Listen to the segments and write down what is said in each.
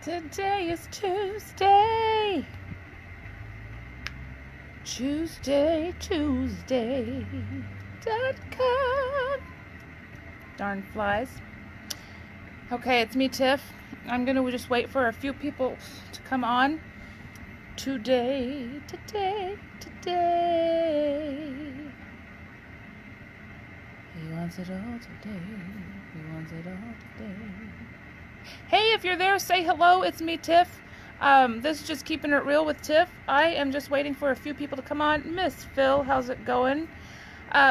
Today is Tuesday. Chooseday.com. Darn flies. Okay, it's me, Tiff. I'm going to just wait for a few people to come on. Today. He wants it all today. He wants it all today. Hey, if you're there, say hello. It's me, Tiff. This is just keeping it real with Tiff. I am just waiting for a few people to come on. Miss Phil, how's it going?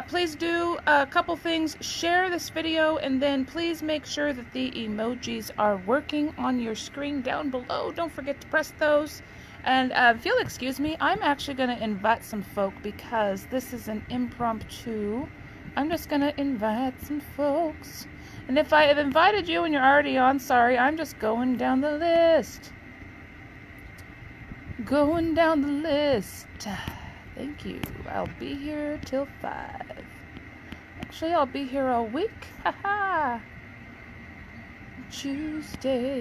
Please do a couple things. Share this video, and then please make sure that the emojis are working on your screen down below. Don't forget to press those. And if you'll excuse me, I'm actually going to invite some folk because this is an impromptu. I'm just going to invite some folks. And if I have invited you and you're already on, sorry, I'm just going down the list. Going down the list. Thank you. I'll be here till 5. Actually, I'll be here all week. Haha. Tuesday.com.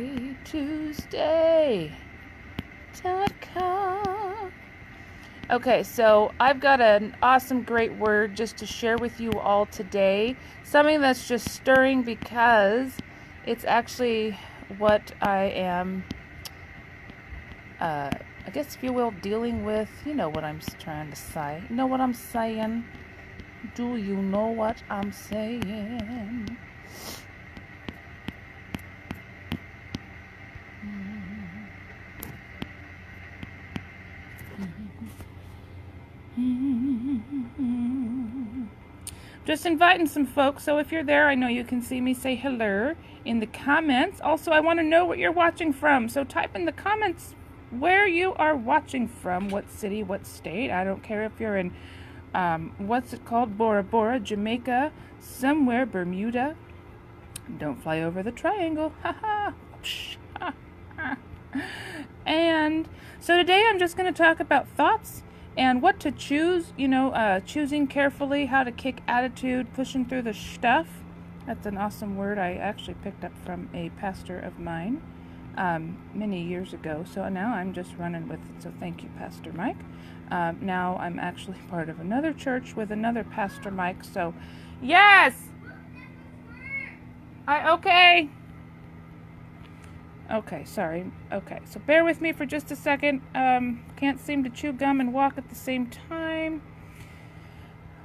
Okay, so I've got an awesome, great word just to share with you all today. Something that's just stirring because it's actually what I am, I guess if you will, dealing with. You know what I'm trying to say. You know what I'm saying? Do you know what I'm saying? Just inviting some folks, so if you're there, I know you can see me. Say hello in the comments. Also, I want to know what you're watching from, so type in the comments where you are watching from, what city, what state. I don't care if you're in, what's it called, Bora Bora, Jamaica, somewhere, Bermuda. Don't fly over the triangle. And so today I'm just going to talk about thoughts and what to choose, choosing carefully, how to kick attitude, pushing through the stuff. That's an awesome word I actually picked up from a pastor of mine many years ago. So now I'm just running with it. So thank you, Pastor Mike. Now I'm actually part of another church with another Pastor Mike. So yes! Okay. Okay, sorry. Okay, so bear with me for just a second. Can't seem to chew gum and walk at the same time.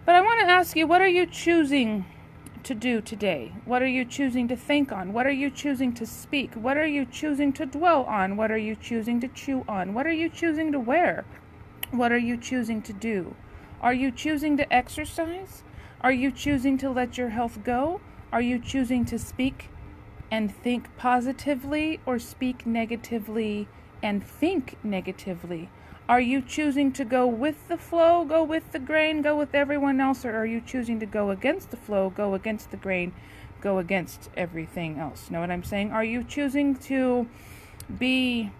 But I want to ask you, what are you choosing to do today? What are you choosing to think on? What are you choosing to speak? What are you choosing to dwell on? What are you choosing to chew on? What are you choosing to wear? What are you choosing to do? Are you choosing to exercise? Are you choosing to let your health go? Are you choosing to speak and think positively, or speak negatively and think negatively? Are you choosing to go with the flow, go with the grain, go with everyone else, or are you choosing to go against the flow, go against the grain, go against everything else? Know what I'm saying? Are you choosing to be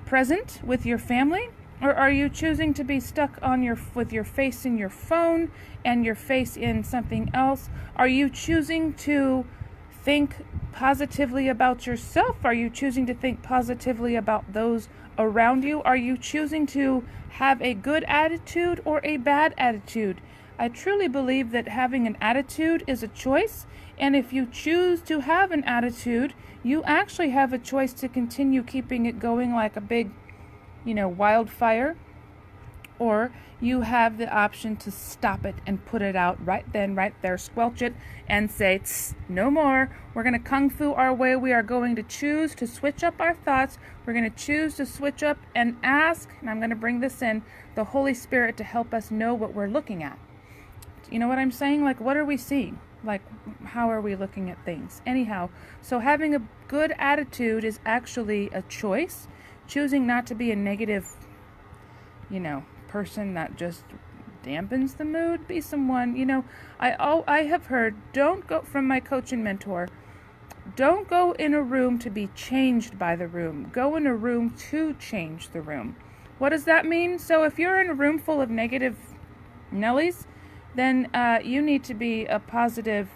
present with your family, or are you choosing to be stuck on with your face in your phone and your face in something else? Are you choosing to think positively about yourself? Are you choosing to think positively about those around you? Are you choosing to have a good attitude or a bad attitude? I truly believe that having an attitude is a choice, and if you choose to have an attitude, you actually have a choice to continue keeping it going like a big, wildfire, or you have the option to stop it and put it out right then, right there, squelch it, and say, no more. We're going to kung fu our way. We are going to choose to switch up our thoughts. We're going to choose to switch up and ask, and I'm going to bring this in, the Holy Spirit to help us know what we're looking at. You know what I'm saying? Like, what are we seeing? Like, how are we looking at things? Anyhow, so having a good attitude is actually a choice. Choosing not to be a negative, person that just dampens the mood. Be someone, I have heard, don't go, from my coach and mentor, don't go in a room to be changed by the room. Go in a room to change the room. What does that mean? So if you're in a room full of negative Nellies, then you need to be a positive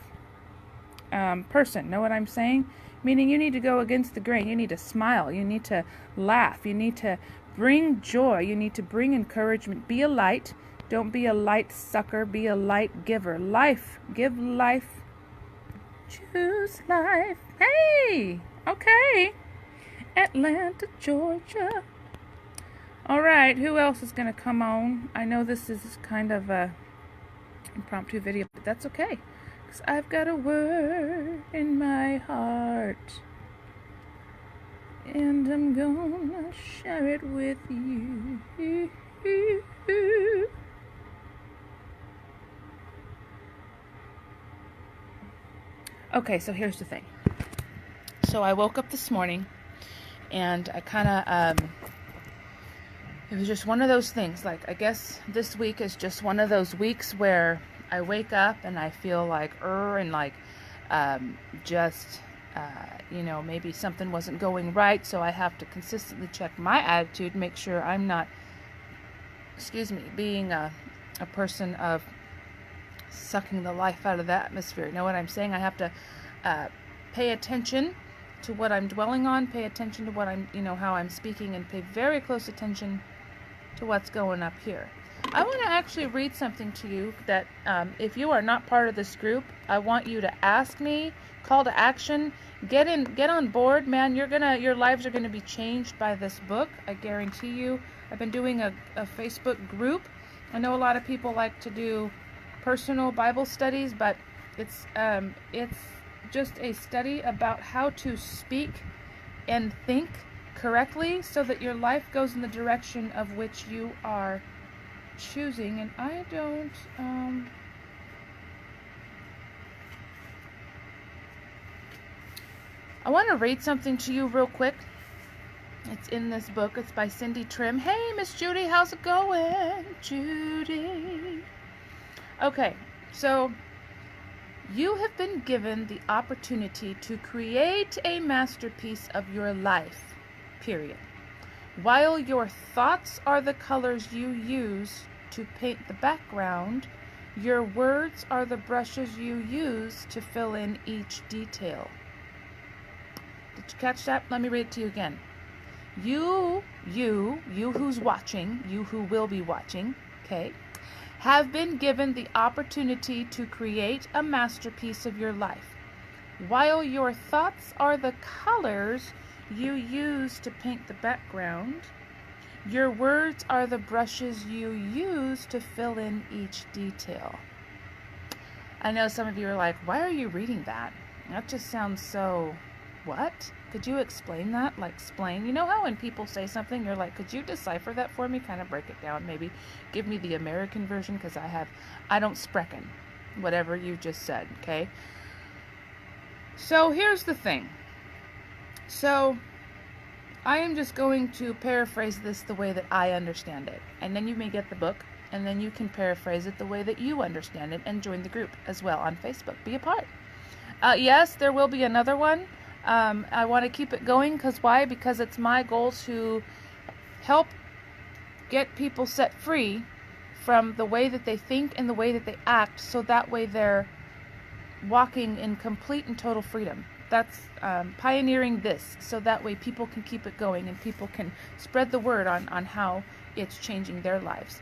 person. Know what I'm saying? meaning you need to go against the grain. You need to smile. You need to laugh. You need to bring joy. You need to bring encouragement. Be a light. Don't be a light sucker. Be a light giver. Life. Give life. Choose life. Hey! Okay. Atlanta, Georgia. All right, who else is going to come on? I know this is kind of a impromptu video, but that's okay. Because I've got a word in my heart. And I'm gonna share it with you. Okay, so here's the thing. So I woke up this morning, and I kind of, it was just one of those things. Like, I guess this week is just one of those weeks where I wake up and I feel like, and like, you know, maybe something wasn't going right. So I have to consistently check my attitude, make sure I'm not, being a person of sucking the life out of the atmosphere. You know what I'm saying? I have to pay attention to what I'm dwelling on, pay attention to what I'm, how I'm speaking, and pay very close attention to what's going up here. I want to actually read something to you that if you are not part of this group, I want you to ask me, call to action, get on board, man. Your lives are gonna be changed by this book. I guarantee you. I've been doing a Facebook group. I know a lot of people like to do personal Bible studies, but it's just a study about how to speak and think correctly so that your life goes in the direction of which you are choosing. And I don't I want to read something to you real quick. It's in this book. It's by Cindy Trim. Hey, Miss Judy, how's it going, Judy? Okay, so you have been given the opportunity to create a masterpiece of your life, period. While your thoughts are the colors you use to paint the background, your words are the brushes you use to fill in each detail. Did you catch that? Let me read it to you again. You who's watching, you who will be watching, okay, have been given the opportunity to create a masterpiece of your life. While your thoughts are the colors you use to paint the background, your words are the brushes you use to fill in each detail. I know some of you are like, why are you reading that? That just sounds so... What? Could you explain that? Like, explain. You know how when people say something, you're like, could you decipher that for me? Kind of break it down. Maybe give me the American version, because I don't sprechen whatever you just said, okay? So here's the thing. So I am just going to paraphrase this the way that I understand it. And then you may get the book, and then you can paraphrase it the way that you understand it and join the group as well on Facebook. Be a part. Yes, there will be another one. I want to keep it going because why? Because it's my goal to help get people set free from the way that they think and the way that they act, so that way they're walking in complete and total freedom. That's pioneering this, so that way people can keep it going and people can spread the word on how it's changing their lives.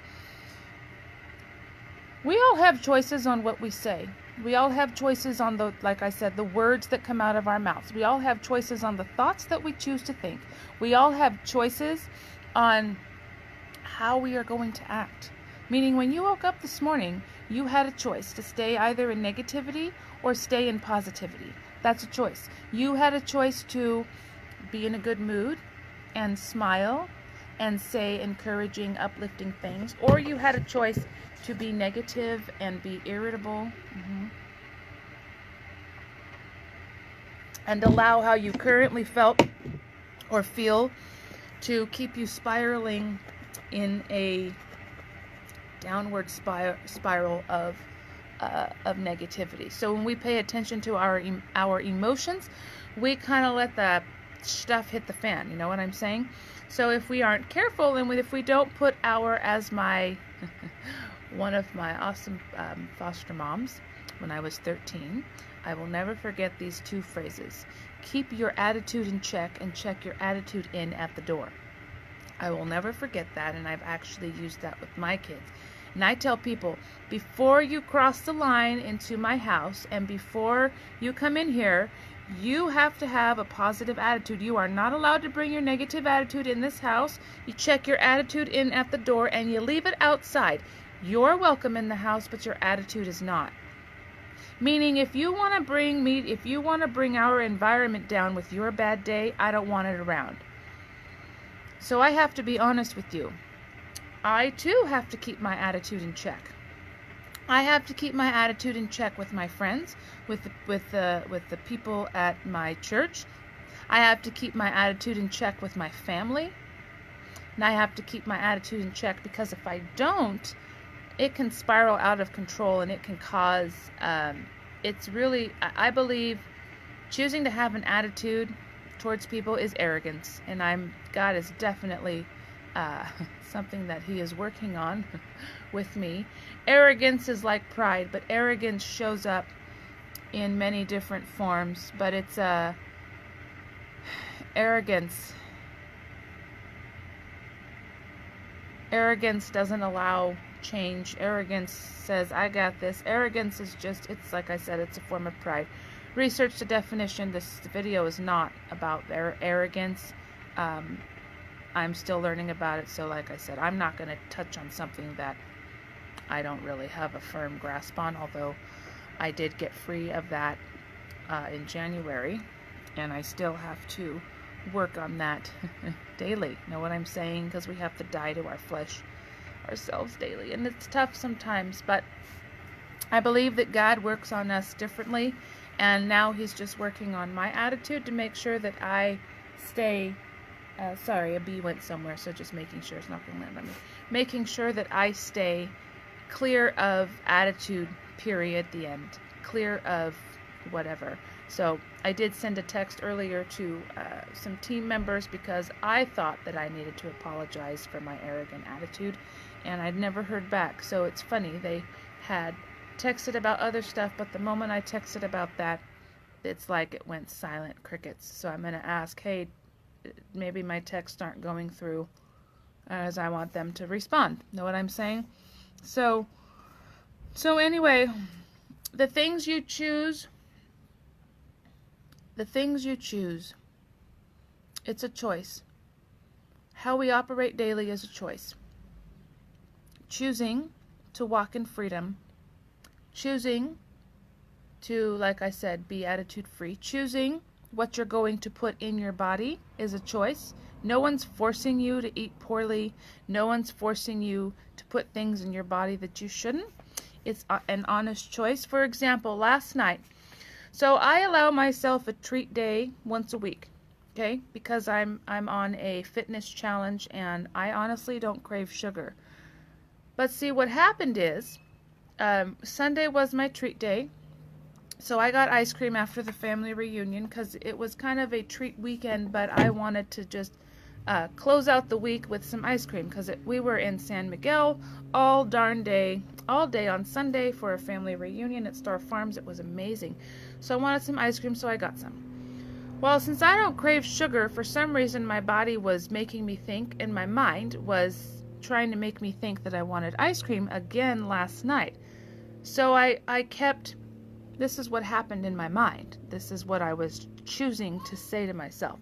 We all have choices on what we say. We all have choices on the, like I said, the words that come out of our mouths. We all have choices on the thoughts that we choose to think. We all have choices on how we are going to act. Meaning when you woke up this morning, you had a choice to stay either in negativity or stay in positivity. That's a choice. You had a choice to be in a good mood and smile and say encouraging, uplifting things, or you had a choice to be negative and be irritable, and allow how you currently felt or feel to keep you spiraling in a downward spiral of negativity. So when we pay attention to our emotions, we kind of let that stuff hit the fan. You know what I'm saying? So if we aren't careful, and if we don't put as my one of my awesome foster moms when I was 13. I will never forget these two phrases. Keep your attitude in check and check your attitude in at the door. I will never forget that, and I've actually used that with my kids. And I tell people, before you cross the line into my house and before you come in here, you have to have a positive attitude. You are not allowed to bring your negative attitude in this house. You check your attitude in at the door and you leave it outside. You're welcome in the house, but your attitude is not. Meaning, if you want to bring our environment down with your bad day, I don't want it around. So I have to be honest with you. I too have to keep my attitude in check. I have to keep my attitude in check with my friends, with the people at my church. I have to keep my attitude in check with my family. And I have to keep my attitude in check, because if I don't, it can spiral out of control, and it can cause, it's really, I believe choosing to have an attitude towards people is arrogance. And God is definitely something that He is working on with me. Arrogance is like pride, but arrogance shows up in many different forms. But it's arrogance. Arrogance doesn't allow change. Arrogance says, I got this. Arrogance is just, it's like I said, it's a form of pride. Research the definition. This video is not about arrogance. I'm still learning about it, so like I said, I'm not going to touch on something that I don't really have a firm grasp on, although I did get free of that in January, and I still have to work on that daily. Know what I'm saying? Because we have to die to our flesh ourselves daily, and it's tough sometimes, but I believe that God works on us differently, and now He's just working on my attitude to make sure that I stay sorry, a bee went somewhere, so just making sure it's not going to land on me. Making sure that I stay clear of attitude, period, the end. Clear of whatever. So I did send a text earlier to some team members, because I thought that I needed to apologize for my arrogant attitude, and I'd never heard back. So it's funny, they had texted about other stuff, but the moment I texted about that, it's like it went silent, crickets. So I'm going to ask, hey, maybe my texts aren't going through as I want them to respond. Know what I'm saying? So anyway, the things you choose, it's a choice. How we operate daily is a choice. Choosing to walk in freedom, choosing to, like I said, be attitude free, choosing what you're going to put in your body is a choice. No one's forcing you to eat poorly. No one's forcing you to put things in your body that you shouldn't. It's an honest choice. For example, last night, so I allow myself a treat day once a week, okay? Because I'm on a fitness challenge, and I honestly don't crave sugar. But see, what happened is, Sunday was my treat day. So I got ice cream after the family reunion, because it was kind of a treat weekend, but I wanted to just close out the week with some ice cream, because we were in San Miguel all day on Sunday for a family reunion at Star Farms. It was amazing. So I wanted some ice cream, so I got some. Well, since I don't crave sugar, for some reason my body was making me think, and my mind was trying to make me think that I wanted ice cream again last night. So I kept... This is what happened in my mind. This is what I was choosing to say to myself.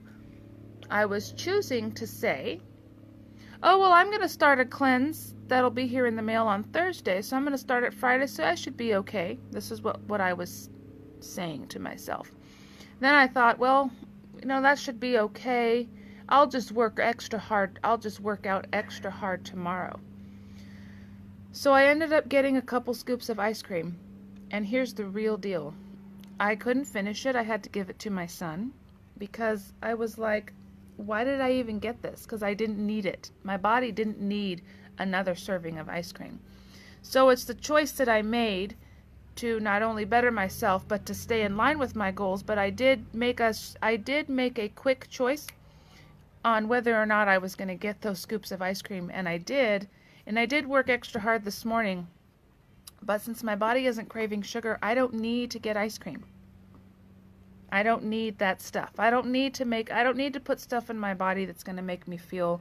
I was choosing to say, oh, well, I'm going to start a cleanse that'll be here in the mail on Thursday, so I'm going to start it Friday, so I should be okay. This is what I was saying to myself. Then I thought, well, that should be okay. I'll just work extra hard. I'll just work out extra hard tomorrow. So I ended up getting a couple scoops of ice cream. And here's the real deal. I couldn't finish it. I had to give it to my son, because I was like, why did I even get this? Because I didn't need it. My body didn't need another serving of ice cream. So it's the choice that I made to not only better myself, but to stay in line with my goals. But I did make a quick choice on whether or not I was going to get those scoops of ice cream, and I did. And I did work extra hard this morning But since my body isn't craving sugar, I don't need to get ice cream. I don't need that stuff. I don't need to put stuff in my body that's going to make me feel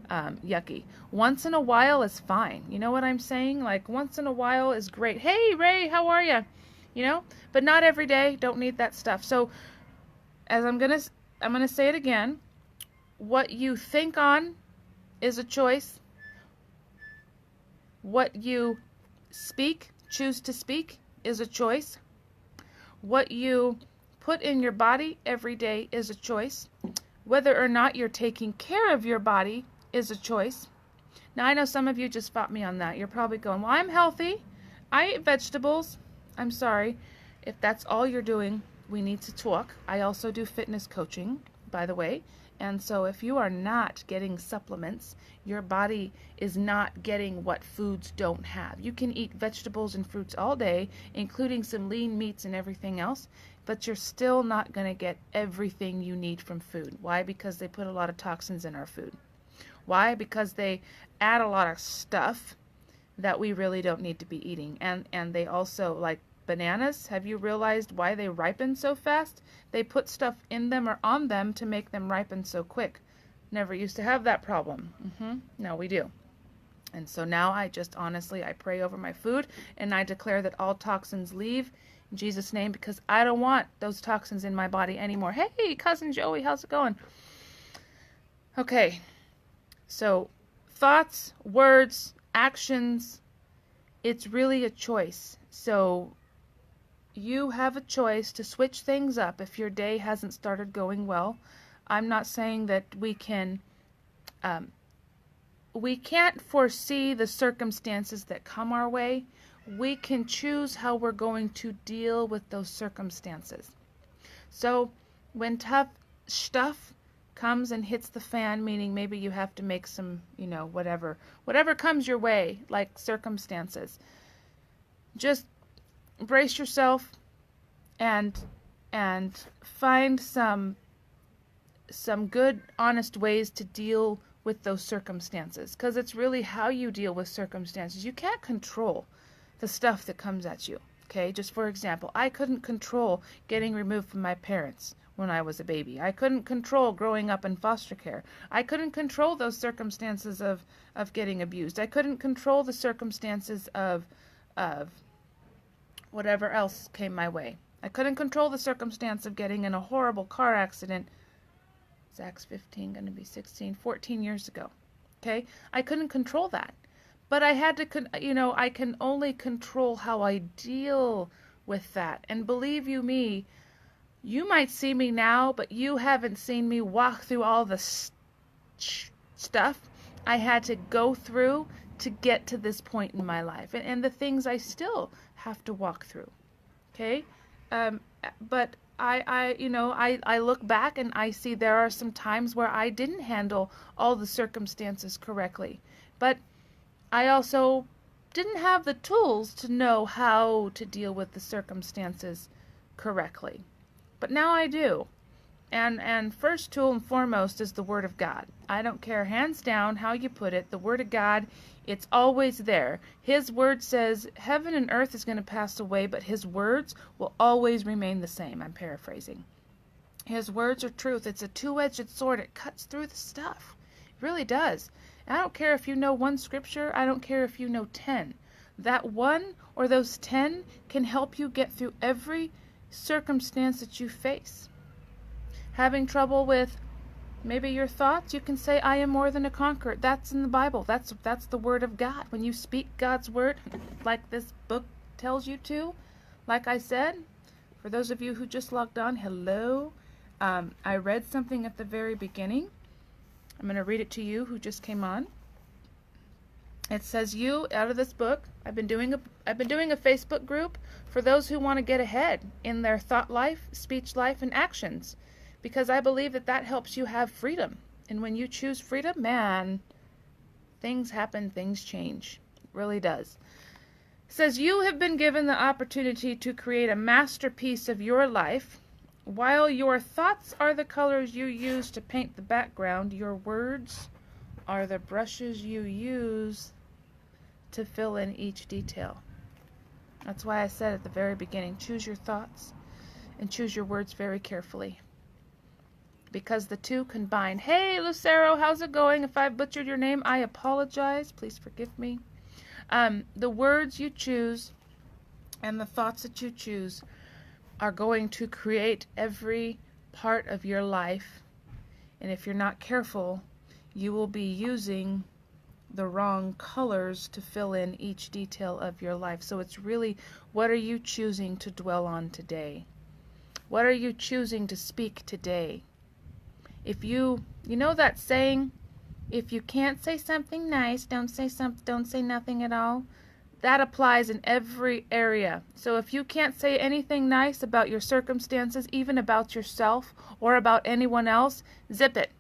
yucky. Once in a while is fine. You know what I'm saying? Like, once in a while is great. Hey, Ray, how are you? You know, but not every day. Don't need that stuff. So, as I'm gonna say it again. What you think on is a choice. What you choose to speak, is a choice. What you put in your body every day is a choice. Whether or not you're taking care of your body is a choice. Now, I know some of you just fought me on that. You're probably going, well, I'm healthy. I eat vegetables. I'm sorry. If that's all you're doing, we need to talk. I also do fitness coaching, by the way. And so if you are not getting supplements, your body is not getting what foods don't have. You can eat vegetables and fruits all day, including some lean meats and everything else, but you're still not going to get everything you need from food. Why? Because they put a lot of toxins in our food. Why? Because they add a lot of stuff that we really don't need to be eating. And they also, like bananas, have you realized why they ripen so fast? They put stuff in them or on them to make them ripen so quick. Never used to have that problem. Now we do. And so now I pray over my food and I declare that all toxins leave in Jesus' name, because I don't want those toxins in my body anymore. Hey, cousin Joey, how's it going? Okay, so thoughts, words, actions, it's really a choice. So you have a choice to switch things up if your day hasn't started going well. I'm not saying that we can't foresee the circumstances that come our way. We can choose how we're going to deal with those circumstances. So when tough stuff comes and hits the fan, meaning maybe you have to make some, whatever comes your way, like circumstances, just brace yourself and find some good, honest ways to deal with those circumstances, because it's really how you deal with circumstances. You can't control the stuff that comes at you. Okay, just for example, I couldn't control getting removed from my parents when I was a baby. I couldn't control growing up in foster care. I couldn't control those circumstances of getting abused. I couldn't control the circumstances of whatever else came my way. I couldn't control the circumstance of getting in a horrible car accident. Zach's 15, going to be 16, 14 years ago. Okay? I couldn't control that. But I had to, I can only control how I deal with that. And believe you me, you might see me now, but you haven't seen me walk through all the stuff I had to go through to get to this point in my life, and the things I still have to walk through. Okay? But I look back and I see there are some times where I didn't handle all the circumstances correctly. But I also didn't have the tools to know how to deal with the circumstances correctly. But now I do. And first tool and foremost is the Word of God. I don't care, hands down, how you put it. The Word of God, it's always there. His Word says heaven and earth is going to pass away, but His words will always remain the same. I'm paraphrasing. His words are truth. It's a two-edged sword. It cuts through the stuff. It really does. I don't care if you know one scripture. I don't care if you know 10. That one or those 10 can help you get through every circumstance that you face. Having trouble with maybe your thoughts, you can say, I am more than a conqueror. That's in the Bible. That's the Word of God. When you speak God's Word, like this book tells you to, like I said, for those of you who just logged on, hello. I read something at the very beginning. I'm going to read it to you who just came on. It says, out of this book, I've been doing a Facebook group for those who want to get ahead in their thought life, speech life, and actions, because I believe that helps you have freedom. And when you choose freedom, man, things happen, things change. It really does. It says, you have been given the opportunity to create a masterpiece of your life. While your thoughts are the colors you use to paint the background, your words are the brushes you use to fill in each detail. That's why I said at the very beginning, choose your thoughts and choose your words very carefully. Because the two combine. Hey, Lucero, how's it going? If I butchered your name, I apologize. Please forgive me. The words you choose and the thoughts that you choose are going to create every part of your life. And if you're not careful, you will be using the wrong colors to fill in each detail of your life. So it's really, what are you choosing to dwell on today? What are you choosing to speak today? If you know that saying, if you can't say something nice, don't say nothing at all. That applies in every area. So if you can't say anything nice about your circumstances, even about yourself or about anyone else, zip it.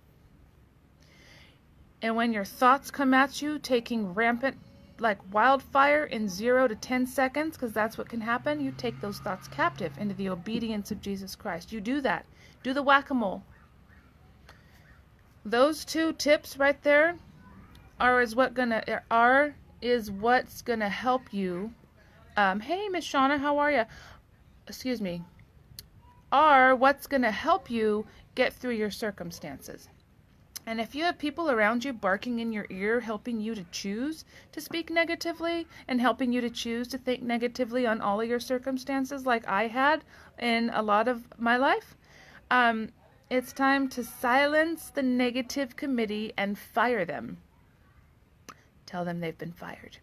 And when your thoughts come at you, taking rampant like wildfire in 0 to 10 seconds, because that's what can happen, you take those thoughts captive into the obedience of Jesus Christ. You do that. Do the whack-a-mole. Those two tips right there is what's gonna help you. Hey, Miss Shauna, how are you? Excuse me. Are what's gonna help you get through your circumstances. And if you have people around you barking in your ear, helping you to choose to speak negatively and helping you to choose to think negatively on all of your circumstances, like I had in a lot of my life, it's time to silence the negative committee and fire them. Tell them they've been fired.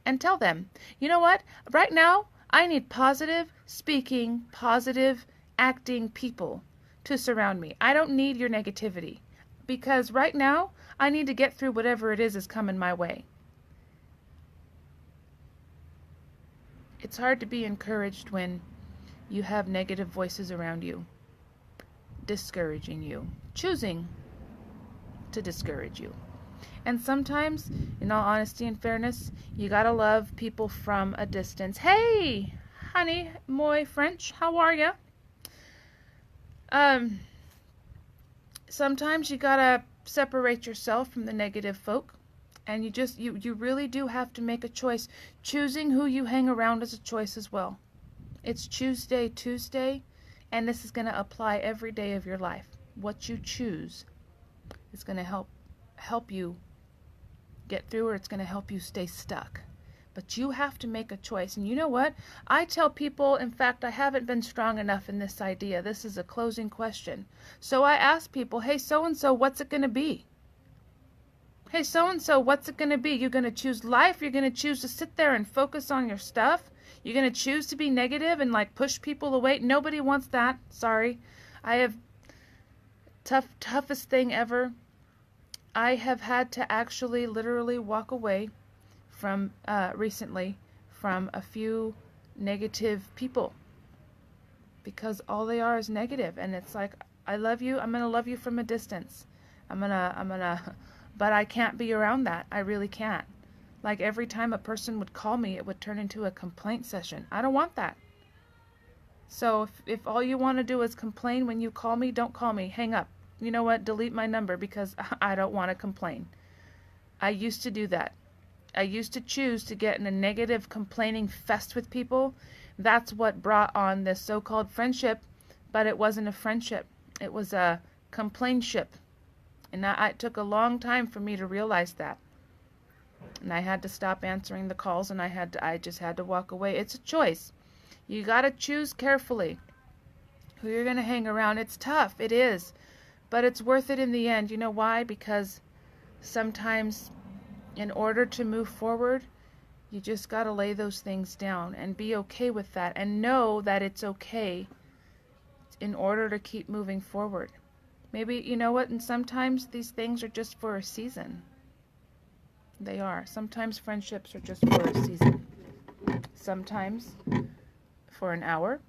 And tell them, you know what? Right now, I need positive speaking, positive acting people to surround me. I don't need your negativity. Because right now, I need to get through whatever it is coming my way. It's hard to be encouraged when you have negative voices around you, discouraging you, choosing to discourage you. And sometimes, in all honesty and fairness, you gotta love people from a distance. Hey, honey, moi French, how are ya? Sometimes you gotta separate yourself from the negative folk, and you really do have to make a choice. Choosing who you hang around is a choice as well. It's Chooseday Tuesday, and this is gonna apply every day of your life. What you choose is gonna help you get through, or it's gonna help you stay stuck. But you have to make a choice. And you know what? I tell people, in fact, I haven't been strong enough in this idea. This is a closing question. So I ask people, hey, so-and-so, what's it going to be? Hey, so-and-so, what's it going to be? You're going to choose life? You're going to choose to sit there and focus on your stuff? You're going to choose to be negative and like push people away? Nobody wants that. Sorry. I have toughest thing ever. I have had to actually literally walk away from recently from a few negative people, because all they are is negative. And it's like, I love you, I'm gonna love you from a distance, but I can't be around that. I really can't. Like every time a person would call me, it would turn into a complaint session. I don't want that. So if all you want to do is complain when you call me, don't call me. Hang up. You know what? Delete my number, because I don't want to complain. I used to do that. I used to choose to get in a negative complaining fest with people. That's what brought on this so-called friendship, but it wasn't a friendship. It was a complainship. And it took a long time for me to realize that. And I had to stop answering the calls, and I just had to walk away. It's a choice. You got to choose carefully who you're going to hang around. It's tough. It is. But it's worth it in the end. You know why? Because sometimes, in order to move forward, you just got to lay those things down and be okay with that, and know that it's okay in order to keep moving forward. Maybe, you know what, and sometimes these things are just for a season. They are. Sometimes friendships are just for a season. Sometimes for an hour.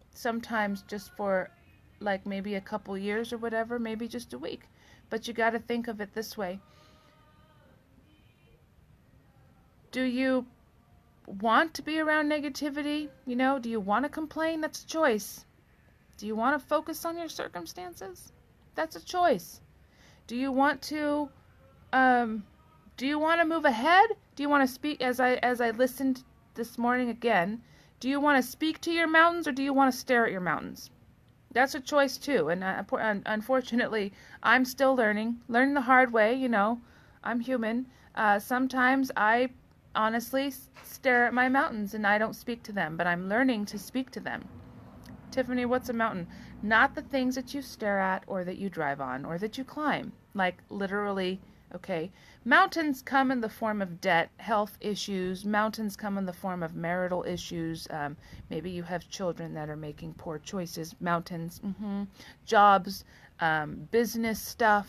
Sometimes just for like maybe a couple years or whatever, maybe just a week. But you got to think of it this way. Do you want to be around negativity? You know, do you want to complain? That's a choice. Do you want to focus on your circumstances? That's a choice. Do you want to move ahead? Do you want to speak, as I listened this morning again. Do you want to speak to your mountains, or do you want to stare at your mountains? That's a choice too. And unfortunately, I'm still learning the hard way. I'm human. Sometimes I honestly stare at my mountains and I don't speak to them, but I'm learning to speak to them. Tiffany, what's a mountain? Not the things that you stare at or that you drive on or that you climb. Like literally, okay. Mountains come in the form of debt, health issues. Mountains come in the form of marital issues. Maybe you have children that are making poor choices. Mountains, jobs, business stuff.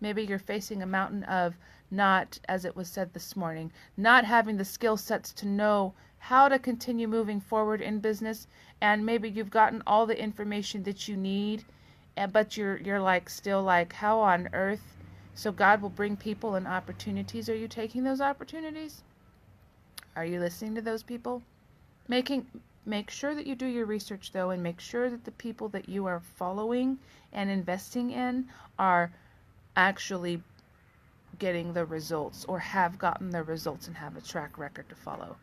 Maybe you're facing a mountain of not, as it was said this morning, not having the skill sets to know how to continue moving forward in business, and maybe you've gotten all the information that you need, but you're like still like, how on earth? So God will bring people and opportunities. Are you taking those opportunities? Are you listening to those people? Make sure that you do your research though, and make sure that the people that you are following and investing in are actually getting the results, or have gotten the results and have a track record to follow.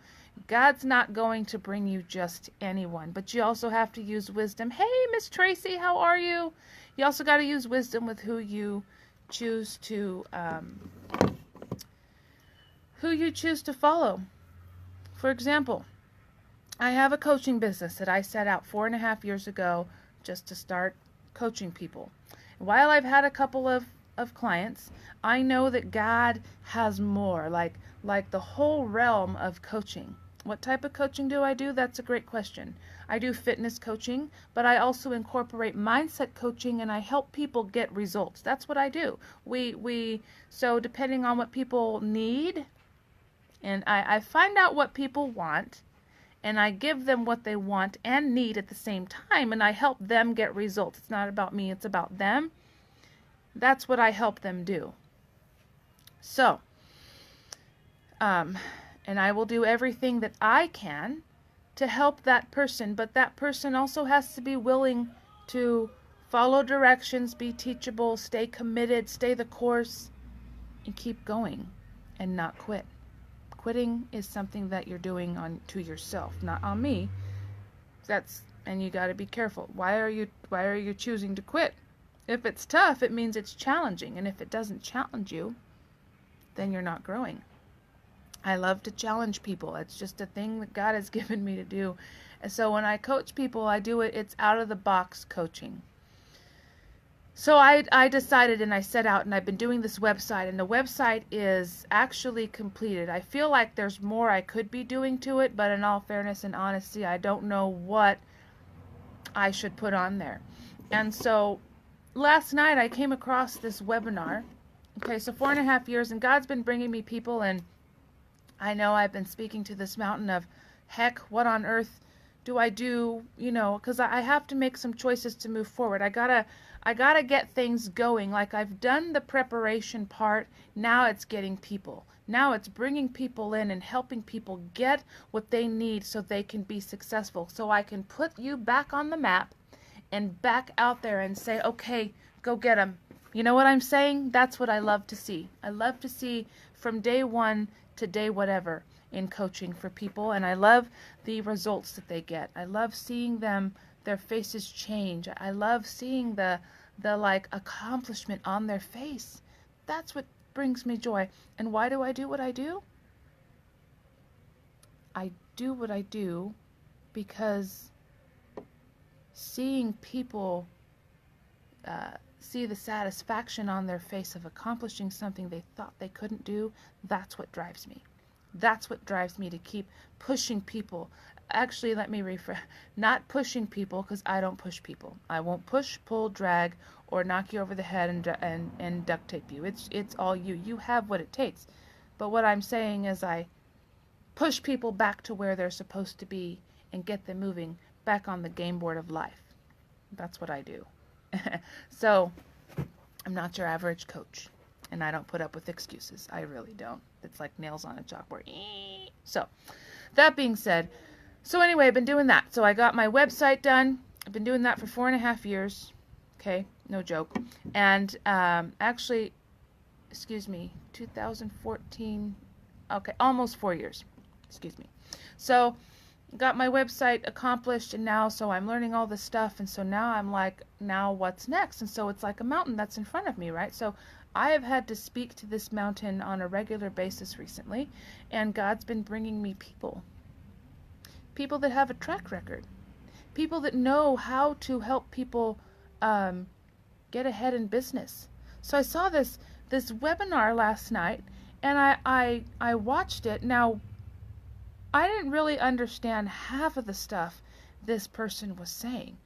God's not going to bring you just anyone, but you also have to use wisdom. Hey, Miss Tracy, how are you? You also got to use wisdom with who you choose to follow. For example, I have a coaching business that I set out 4.5 years ago just to start coaching people. While I've had a couple of clients, I know that God has more, like the whole realm of coaching. What type of coaching do I do? That's a great question. I do fitness coaching, but I also incorporate mindset coaching, and I help people get results. That's what I do. So depending on what people need, and I find out what people want, and I give them what they want and need at the same time, and I help them get results. It's not about me, it's about them. That's what I help them do. So, and I will do everything that I can to help that person, but that person also has to be willing to follow directions, be teachable, stay committed, stay the course, and keep going and not quit. Quitting is something that you're doing to yourself, not on me. And you got to be careful. Why are you choosing to quit? If it's tough, it means it's challenging, and if it doesn't challenge you, then you're not growing. I love to challenge people. It's just a thing that God has given me to do. And so when I coach people, it's out of the box coaching. So I decided, and I set out, and I've been doing this website, and the website is actually completed. I feel like there's more I could be doing to it, but in all fairness and honesty, I don't know what I should put on there. And so last night I came across this webinar. Okay, so 4.5 years, and God's been bringing me people, and I know I've been speaking to this mountain of, heck, what on earth do I do? Because I have to make some choices to move forward. I gotta get things going. Like, I've done the preparation part. Now it's getting people. Now it's bringing people in and helping people get what they need so they can be successful. So I can put you back on the map and back out there and say, okay, go get them. You know what I'm saying? That's what I love to see. I love to see from day one to day whatever in coaching for people, and I love the results that they get. I love seeing their faces change. I love seeing the accomplishment on their face. That's what brings me joy. And why do I do what I do? I do what I do because seeing people see the satisfaction on their face of accomplishing something they thought they couldn't do, that's what drives me. That's what drives me to keep pushing people. Actually, let me rephrase. Not pushing people, because I don't push people. I won't push, pull, drag, or knock you over the head and duct tape you. It's all you. You have what it takes. But what I'm saying is I push people back to where they're supposed to be and get them moving back on the game board of life. That's what I do. So, I'm not your average coach, and I don't put up with excuses. I really don't. It's like nails on a chalkboard. So, that being said, so anyway, I've been doing that. So I got my website done. I've been doing that for 4.5 years. Okay, no joke. And actually, 2014, okay, almost 4 years. Excuse me. So got my website accomplished, and now so I'm learning all this stuff, and so now I'm like, now what's next? And so it's like a mountain that's in front of me, right? So I have had to speak to this mountain on a regular basis recently, and God's been bringing me people that have a track record, people that know how to help people get ahead in business. So I saw this webinar last night, and I watched it. Now, I didn't really understand half of the stuff this person was saying,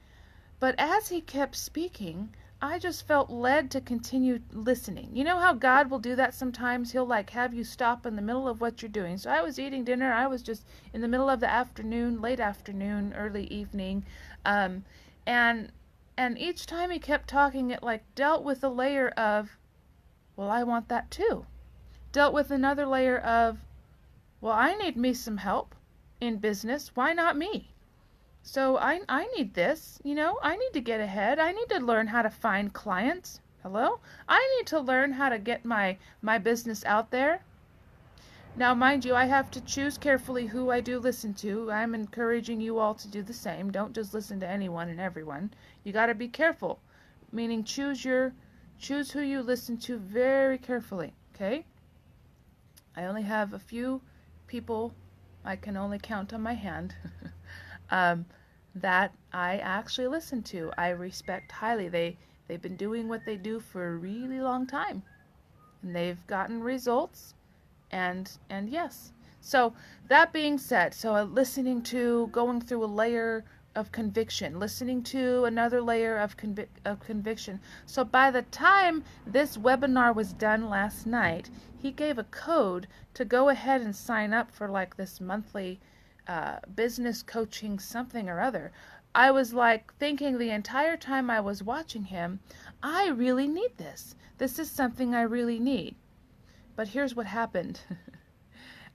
but as he kept speaking, I just felt led to continue listening. You know how God will do that sometimes? He'll like have you stop in the middle of what you're doing. So I was eating dinner. I was just in the middle of the afternoon, late afternoon, early evening, and each time he kept talking, it like dealt with a layer of, well, I want that too. Dealt with another layer of, well, I need me some help in business. Why not me? So I need this, I need to get ahead. I need to learn how to find clients. Hello? I need to learn how to get my business out there. Now, mind you, I have to choose carefully who I do listen to. I'm encouraging you all to do the same. Don't just listen to anyone and everyone. You got to be careful, meaning choose who you listen to very carefully, okay? I only have a few people I can only count on my hand that I actually listen to. I respect highly. They've been doing what they do for a really long time, and they've gotten results. And yes. So that being said, so listening to, going through a layer of conviction, listening to another layer of conviction. So by the time this webinar was done last night, he gave a code to go ahead and sign up for like this monthly business coaching something or other. I was like thinking the entire time I was watching him, I really need this. This is something I really need. But here's what happened.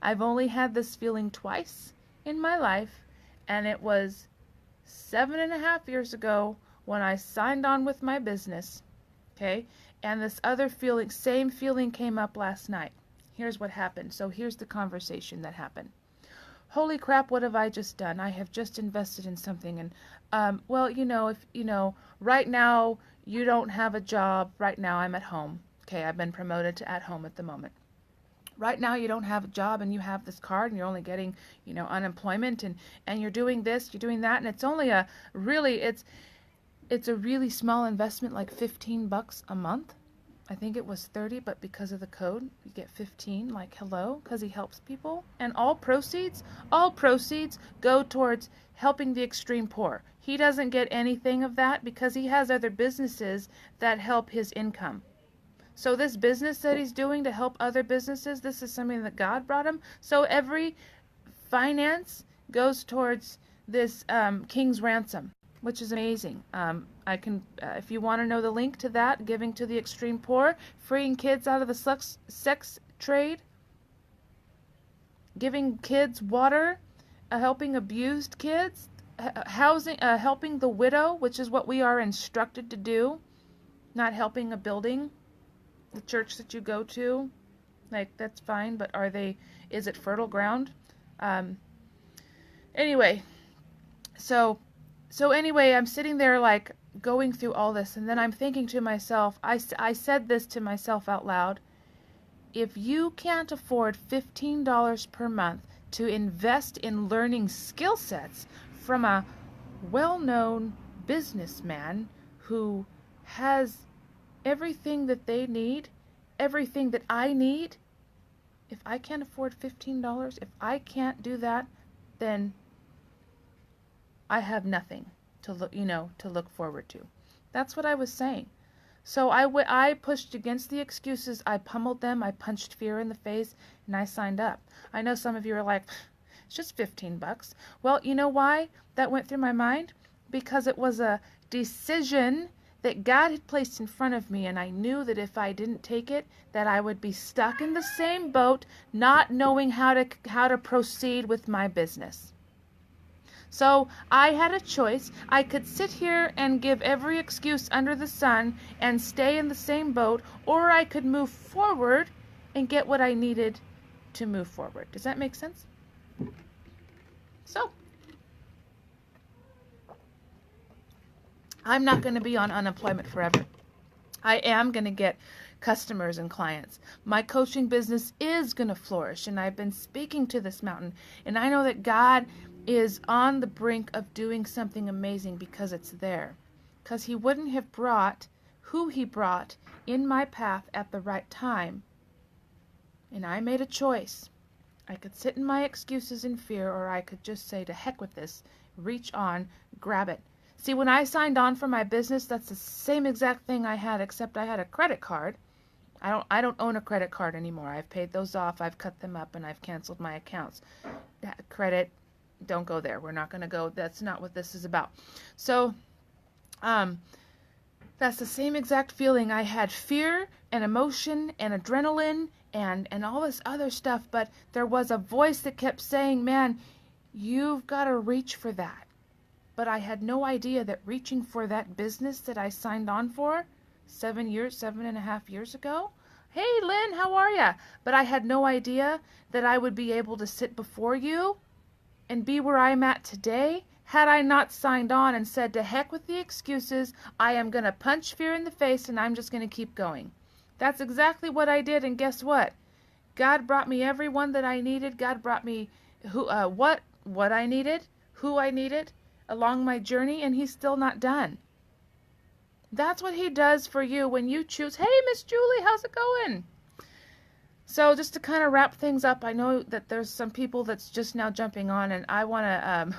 I've only had this feeling twice in my life, and it was 7.5 years ago when I signed on with my business, okay? And this other feeling, same feeling came up last night. Here's what happened. So here's the conversation that happened. Holy crap, what have I just done? I have just invested in something, and well, if right now you don't have a job, right now I'm at home. Okay, I've been promoted to at home at the moment. Right now you don't have a job and you have this card and you're only getting, unemployment, and you're doing this, you're doing that, and it's only a really small investment, like $15 a month. I think it was 30, but because of the code, you get 15, like hello, because he helps people. And all proceeds go towards helping the extreme poor. He doesn't get anything of that because he has other businesses that help his income. So this business that he's doing to help other businesses, this is something that God brought him. So every finance goes towards this King's Ransom, which is amazing. I can, if you want to know the link to that, giving to the extreme poor, freeing kids out of the sex trade, giving kids water, helping abused kids, housing, helping the widow, which is what we are instructed to do, not helping a building. The church that you go to, like, that's fine, but is it fertile ground? Anyway, so anyway, I'm sitting there like going through all this, and then I'm thinking to myself, I said this to myself out loud: if you can't afford $15 per month to invest in learning skill sets from a well-known businessman who has everything that they need, everything that I need, if I can't afford $15, if I can't do that, then I have nothing to look forward to. That's what I was saying. So I pushed against the excuses. I pummeled them. I punched fear in the face, and I signed up. I know some of you are like, it's just $15. Well, you know why that went through my mind? Because it was a decision that God had placed in front of me, and I knew that if I didn't take it, that I would be stuck in the same boat, not knowing how to proceed with my business. So I had a choice. I could sit here and give every excuse under the sun and stay in the same boat, or I could move forward and get what I needed to move forward. Does that make sense? I'm not going to be on unemployment forever. I am going to get customers and clients. My coaching business is going to flourish, and I've been speaking to this mountain, and I know that God is on the brink of doing something amazing because it's there. Because He wouldn't have brought who He brought in my path at the right time. And I made a choice. I could sit in my excuses and fear, or I could just say, to heck with this, reach on, grab it. See, when I signed on for my business, that's the same exact thing I had, except I had a credit card. I don't own a credit card anymore. I've paid those off, I've cut them up, and I've canceled my accounts. Credit, don't go there. We're not going to go. That's not what this is about. So, that's the same exact feeling. I had fear and emotion and adrenaline and all this other stuff, but there was a voice that kept saying, man, you've got to reach for that. But I had no idea that reaching for that business that I signed on for 7.5 years ago. Hey, Lynn, how are ya? But I had no idea that I would be able to sit before you and be where I'm at today had I not signed on and said, to heck with the excuses, I am going to punch fear in the face and I'm just going to keep going. That's exactly what I did, and guess what? God brought me everyone that I needed. God brought me what I needed, who I needed along my journey, and He's still not done. That's what He does for you when you choose. Hey, Miss Julie, how's it going? So just to kind of wrap things up, I know that there's some people that's just now jumping on, and I want to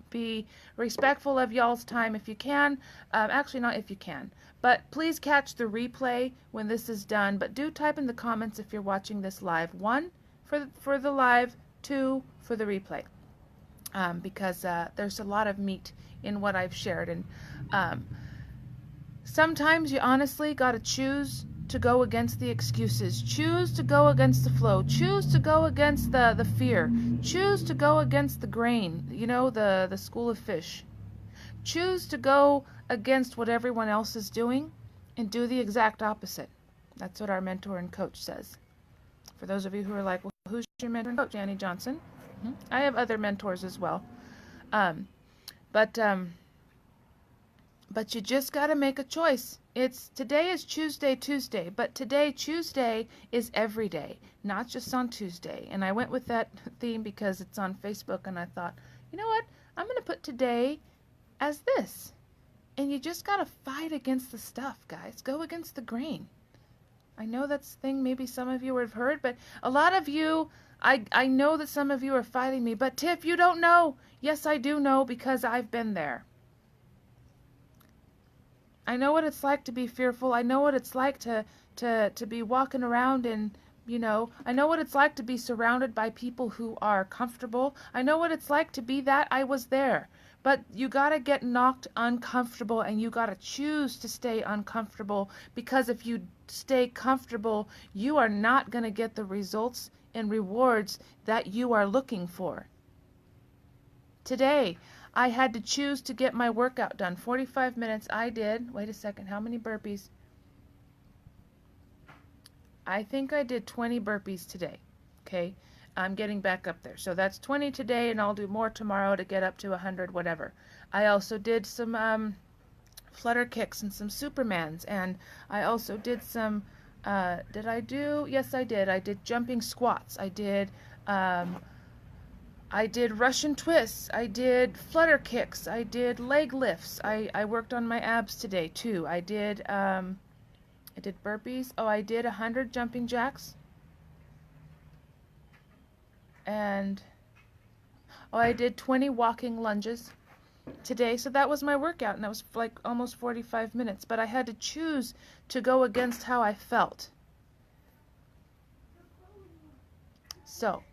be respectful of y'all's time if you can. Actually, not if you can, but please catch the replay when this is done. But do type in the comments if you're watching this live. 1, for the live, 2, for the replay. Because there's a lot of meat in what I've shared. And sometimes you honestly got to choose to go against the excuses. Choose to go against the flow. Choose to go against the fear. Choose to go against the grain, the school of fish. Choose to go against what everyone else is doing and do the exact opposite. That's what our mentor and coach says. For those of you who are like, well, who's your mentor and coach? Annie Johnson. I have other mentors as well. But you just got to make a choice. Today is Chooseday Tuesday, but today, Chooseday, is every day, not just on Tuesday. And I went with that theme because it's on Facebook, and I thought, you know what? I'm going to put today as this. And you just got to fight against the stuff, guys. Go against the grain. I know that's a thing maybe some of you have heard, but a lot of you, I know that some of you are fighting me. But Tiff, you don't know. Yes, I do know, because I've been there. I know what it's like to be fearful. I know what it's like to be walking around and, I know what it's like to be surrounded by people who are comfortable. I know what it's like to be that. I was there. But you got to get knocked uncomfortable, and you got to choose to stay uncomfortable, because if you stay comfortable, you are not going to get the results and rewards that you are looking for. Today, I had to choose to get my workout done. 45 minutes I did. Wait a second. How many burpees? I think I did 20 burpees today. Okay. I'm getting back up there. So that's 20 today, and I'll do more tomorrow to get up to 100, whatever. I also did some flutter kicks and some Supermans. And I also did some, did I do? Yes, I did. I did jumping squats. I did Russian twists. I did flutter kicks. I did leg lifts. I worked on my abs today too. I did burpees. Oh, I did 100 jumping jacks. And I did 20 walking lunges today. So that was my workout, and that was like almost 45 minutes. But I had to choose to go against how I felt. So,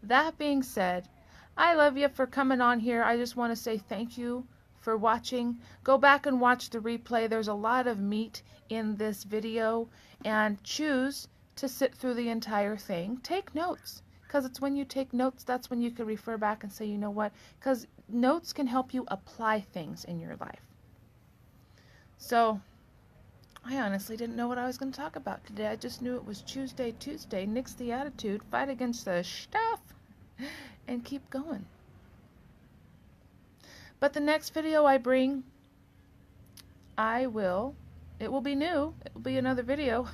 that being said, I love you for coming on here. I just want to say thank you for watching. Go back and watch the replay. There's a lot of meat in this video, and choose to sit through the entire thing. Take notes, because it's when you take notes, that's when you can refer back and say, you know what, because notes can help you apply things in your life. So, I honestly didn't know what I was going to talk about today. I just knew it was Chooseday Tuesday. Nix the attitude, fight against the stuff, and keep going. But the next video I bring, it will be new. It will be another video.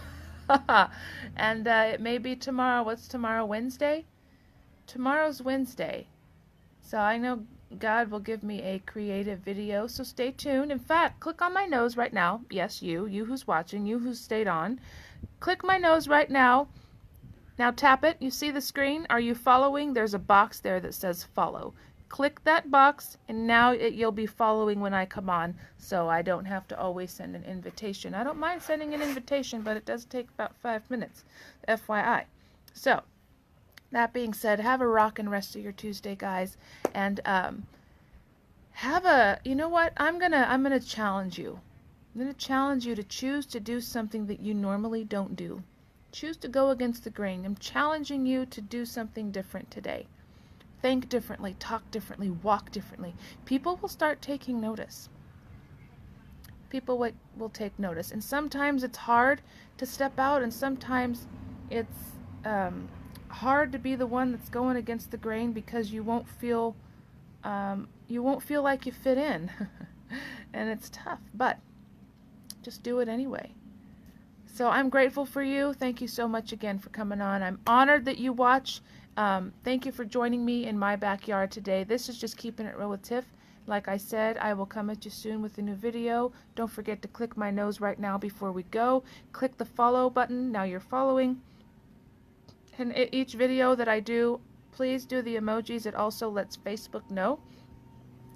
And it may be tomorrow. What's tomorrow? Wednesday? Tomorrow's Wednesday. So I know God will give me a creative video, so stay tuned. In fact, click on my nose right now. Yes, you who's watching, you who's stayed on. Click my nose right now. Now tap it. You see the screen? Are you following? There's a box there that says follow. Click that box, and now you'll be following when I come on, so I don't have to always send an invitation. I don't mind sending an invitation, but it does take about 5 minutes, FYI. So, that being said, have a rockin' rest of your Tuesday, guys, and you know what? I'm gonna challenge you. I'm gonna challenge you to choose to do something that you normally don't do. Choose to go against the grain. I'm challenging you to do something different today. Think differently, talk differently, walk differently. People will start taking notice. People will take notice. And sometimes it's hard to step out, and sometimes it's hard to be the one that's going against the grain because you won't feel like you fit in. And it's tough, but just do it anyway. So I'm grateful for you. Thank you so much again for coming on. I'm honored that you watch. Thank you for joining me in my backyard today. This is just Keeping It Real with Tiff. Like I said, I will come at you soon with a new video. Don't forget to click my nose right now before we go. Click the follow button. Now you're following. And each video that I do, please do the emojis. It also lets Facebook know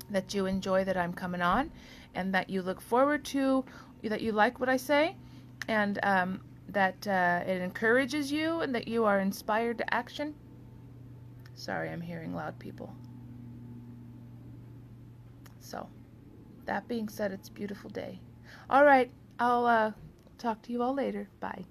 that you enjoy that I'm coming on, and that you look forward to, that you like what I say, and that it encourages you, and that you are inspired to action. Sorry, I'm hearing loud people. So, that being said, it's a beautiful day. All right, I'll talk to you all later. Bye.